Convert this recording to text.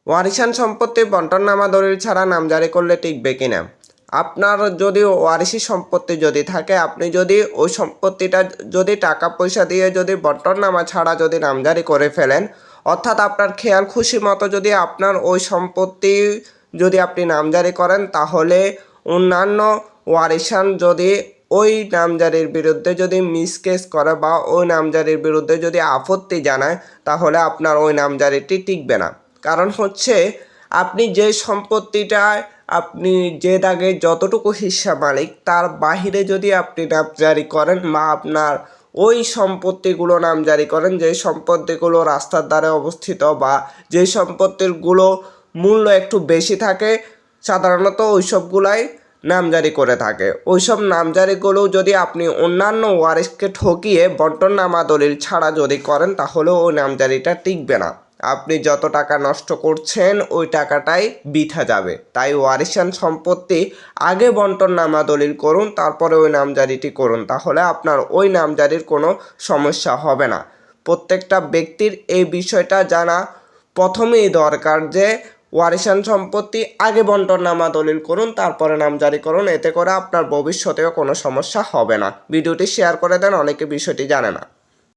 ওয়ারিশান সম্পত্তি বন্টননামা দলিল ছাড়া নামজারি করলে টিকবে কিনা? আপনার যদি ওয়ারিশি সম্পত্তি যদি থাকে, আপনি যদি ওই সম্পত্তিটা যদি টাকা পয়সা দিয়ে যদি বন্টননামা ছাড়া যদি নামজারি করে ফেলেন, অর্থাৎ আপনার খেয়াল খুশি মতো যদি আপনার ওই সম্পত্তি যদি আপনি নামজারি করেন, তাহলে অন্যান্য ওয়ারিশান যদি ওই নামজারির বিরুদ্ধে যদি মিসকেস করে বা ওই নামজারির বিরুদ্ধে যদি আপত্তি জানায়, তাহলে আপনার ওই নামজারিটি টিকবে না। কারণ হচ্ছে, আপনি যে সম্পত্তিটায় আপনি যে দাগে যতটুকু হিস্সা মালিক, তার বাহিরে যদি আপনি নামজারি করেন বা আপনার ওই সম্পত্তিগুলো নামজারি করেন, যে সম্পত্তিগুলো রাস্তার ধারে অবস্থিত বা যে সম্পত্তিগুলো মূল্য একটু বেশি থাকে, সাধারণত ওইসবগুলাই নামজারি করে থাকে। ওইসব নামজারিগুলো যদি আপনি অন্যান্য ওয়ারিশকে ঠকিয়ে বন্টননামা দলিল ছাড়া যদি করেন, তাহলে ওই নামজারিটা টিকবে না। আপনি যত টাকা নষ্ট করছেন ওই টাকাটাই বৃথা যাবে। তাই ওয়ারিশান সম্পত্তি আগে বন্টননামা দলিল করুন, তারপরে ওই নামজারিটি করুন, তাহলে আপনার ওই নামজারির কোনো সমস্যা হবে না। প্রত্যেকটা ব্যক্তির এই বিষয়টা জানা প্রথমেই দরকার যে ওয়ারিশান সম্পত্তি আগে বন্টননামা দলিল করুন, তারপরে নামজারি করুন। এতে করে আপনার ভবিষ্যতেও কোনো সমস্যা হবে না। ভিডিওটি শেয়ার করে দেন, অনেকে বিষয়টি জানে না।